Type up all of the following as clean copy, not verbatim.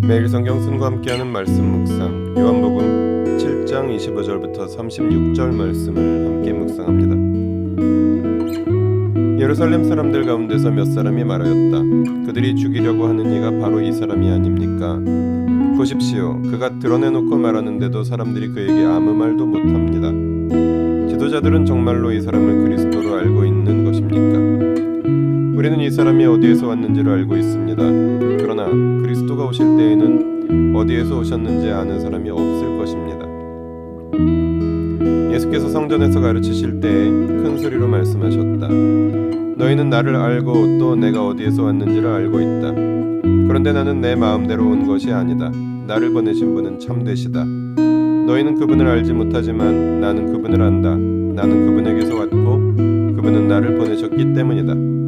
매일 성경 순과 함께하는 말씀 묵상 요한복음 7장 25절부터 36절 말씀을 함께 묵상합니다. 예루살렘 사람들 가운데서 몇 사람이 말하였다. 그들이 죽이려고 하는 이가 바로 이 사람이 아닙니까? 보십시오. 그가 드러내놓고 말하는데도 사람들이 그에게 아무 말도 못합니다. 지도자들은 정말로 이 사람을 그리스도로 알고 있는 것입니까? 우리는 이 사람이 어디에서 왔는지를 알고 있습니다. 그러나 그리스도가 오실 때에는 어디에서 오셨는지 아는 사람이 없을 것입니다. 예수께서 성전에서 가르치실 때에 큰 소리로 말씀하셨다. 너희는 나를 알고 또 내가 어디에서 왔는지를 알고 있다. 그런데 나는 내 마음대로 온 것이 아니다. 나를 보내신 분은 참되시다. 너희는 그분을 알지 못하지만 나는 그분을 안다. 나는 그분에게서 왔고 그분은 나를 보내셨기 때문이다.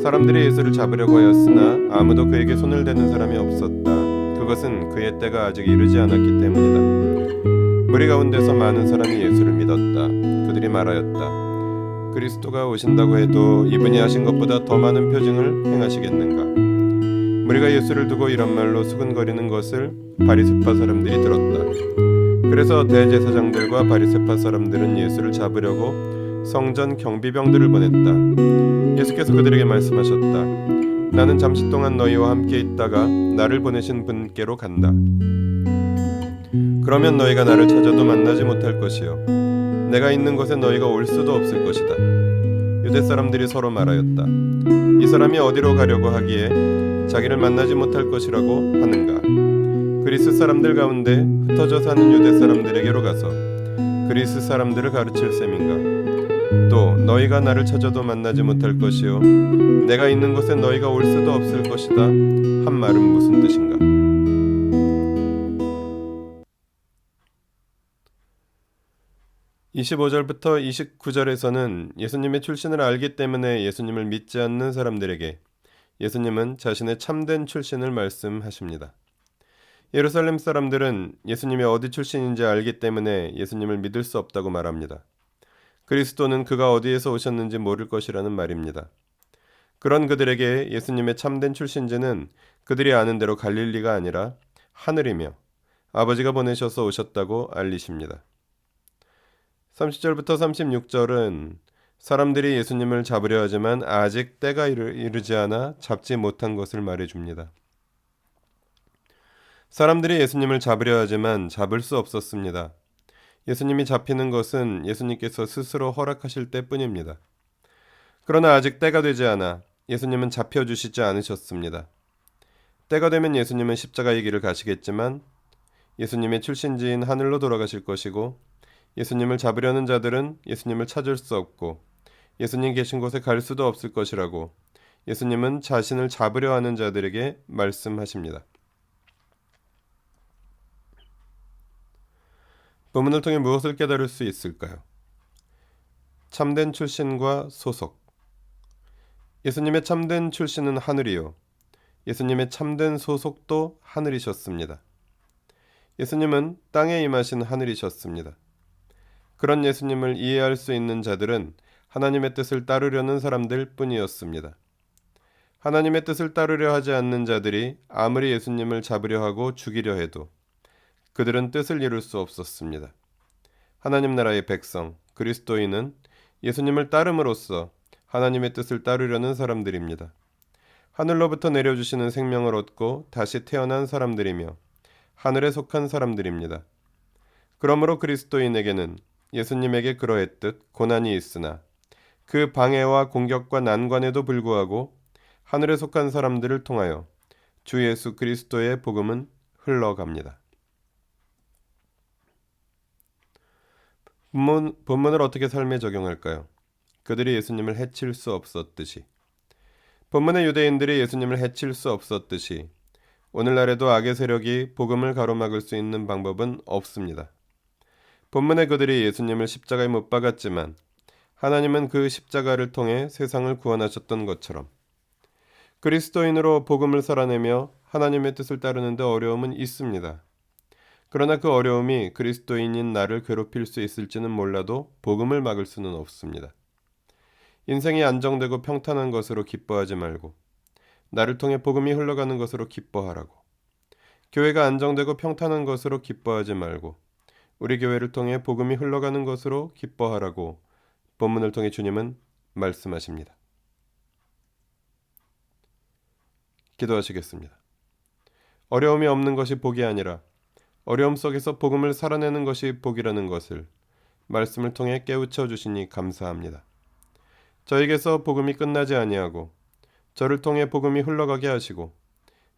사람들이 예수를 잡으려고 하였으나 아무도 그에게 손을 대는 사람이 없었다. 그것은 그의 때가 아직 이르지 않았기 때문이다. 무리 가운데서 많은 사람이 예수를 믿었다. 그들이 말하였다. 그리스도가 오신다고 해도 이분이 하신 것보다 더 많은 표징을 행하시겠는가? 무리가 예수를 두고 이런 말로 수근거리는 것을 바리새파 사람들이 들었다. 그래서 대제사장들과 바리새파 사람들은 예수를 잡으려고 성전 경비병들을 보냈다. 예수께서 그들에게 말씀하셨다. 나는 잠시 동안 너희와 함께 있다가 나를 보내신 분께로 간다. 그러면 너희가 나를 찾아도 만나지 못할 것이요 내가 있는 곳에 너희가 올 수도 없을 것이다. 유대 사람들이 서로 말하였다. 이 사람이 어디로 가려고 하기에 자기를 만나지 못할 것이라고 하는가? 그리스 사람들 가운데 흩어져 사는 유대 사람들에게로 가서 그리스 사람들을 가르칠 셈인가? 또 너희가 나를 찾아도 만나지 못할 것이요 내가 있는 곳에 너희가 올 수도 없을 것이다 한 말은 무슨 뜻인가? 25절부터 29절에서는 예수님의 출신을 알기 때문에 예수님을 믿지 않는 사람들에게 예수님은 자신의 참된 출신을 말씀하십니다. 예루살렘 사람들은 예수님이 어디 출신인지 알기 때문에 예수님을 믿을 수 없다고 말합니다. 그리스도는 그가 어디에서 오셨는지 모를 것이라는 말입니다. 그런 그들에게 예수님의 참된 출신지는 그들이 아는 대로 갈릴리가 아니라 하늘이며 아버지가 보내셔서 오셨다고 알리십니다. 30절부터 36절은 사람들이 예수님을 잡으려 하지만 아직 때가 이르지 않아 잡지 못한 것을 말해줍니다. 사람들이 예수님을 잡으려 하지만 잡을 수 없었습니다. 예수님이 잡히는 것은 예수님께서 스스로 허락하실 때뿐입니다. 그러나 아직 때가 되지 않아 예수님은 잡혀주시지 않으셨습니다. 때가 되면 예수님은 십자가의 길을 가시겠지만 예수님의 출신지인 하늘로 돌아가실 것이고 예수님을 잡으려는 자들은 예수님을 찾을 수 없고 예수님 계신 곳에 갈 수도 없을 것이라고 예수님은 자신을 잡으려 하는 자들에게 말씀하십니다. 본문을 통해 무엇을 깨달을 수 있을까요? 참된 출신과 소속. 예수님의 참된 출신은 하늘이요 예수님의 참된 소속도 하늘이셨습니다. 예수님은 땅에 임하신 하늘이셨습니다. 그런 예수님을 이해할 수 있는 자들은 하나님의 뜻을 따르려는 사람들 뿐이었습니다. 하나님의 뜻을 따르려 하지 않는 자들이 아무리 예수님을 잡으려 하고 죽이려 해도 그들은 뜻을 이룰 수 없었습니다. 하나님 나라의 백성, 그리스도인은 예수님을 따름으로써 하나님의 뜻을 따르려는 사람들입니다. 하늘로부터 내려주시는 생명을 얻고 다시 태어난 사람들이며 하늘에 속한 사람들입니다. 그러므로 그리스도인에게는 예수님에게 그러했듯 고난이 있으나 그 방해와 공격과 난관에도 불구하고 하늘에 속한 사람들을 통하여 주 예수 그리스도의 복음은 흘러갑니다. 본문을 어떻게 삶에 적용할까요? 그들이 예수님을 해칠 수 없었듯이 본문의 유대인들이 예수님을 해칠 수 없었듯이 오늘날에도 악의 세력이 복음을 가로막을 수 있는 방법은 없습니다. 본문의 그들이 예수님을 십자가에 못 박았지만 하나님은 그 십자가를 통해 세상을 구원하셨던 것처럼 그리스도인으로 복음을 살아내며 하나님의 뜻을 따르는 데 어려움은 있습니다. 그러나 그 어려움이 그리스도인인 나를 괴롭힐 수 있을지는 몰라도 복음을 막을 수는 없습니다. 인생이 안정되고 평탄한 것으로 기뻐하지 말고 나를 통해 복음이 흘러가는 것으로 기뻐하라고. 교회가 안정되고 평탄한 것으로 기뻐하지 말고 우리 교회를 통해 복음이 흘러가는 것으로 기뻐하라고 본문을 통해 주님은 말씀하십니다. 기도하시겠습니다. 어려움이 없는 것이 복이 아니라 어려움 속에서 복음을 살아내는 것이 복이라는 것을 말씀을 통해 깨우쳐 주시니 감사합니다. 저에게서 복음이 끝나지 아니하고 저를 통해 복음이 흘러가게 하시고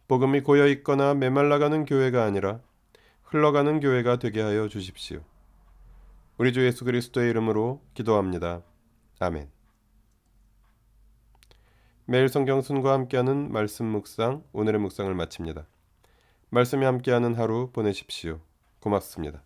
복음이 고여 있거나 메말라가는 교회가 아니라 흘러가는 교회가 되게 하여 주십시오. 우리 주 예수 그리스도의 이름으로 기도합니다. 아멘. 매일 성경 순과 함께하는 말씀 묵상, 오늘의 묵상을 마칩니다. 말씀이 함께하는 하루 보내십시오. 고맙습니다.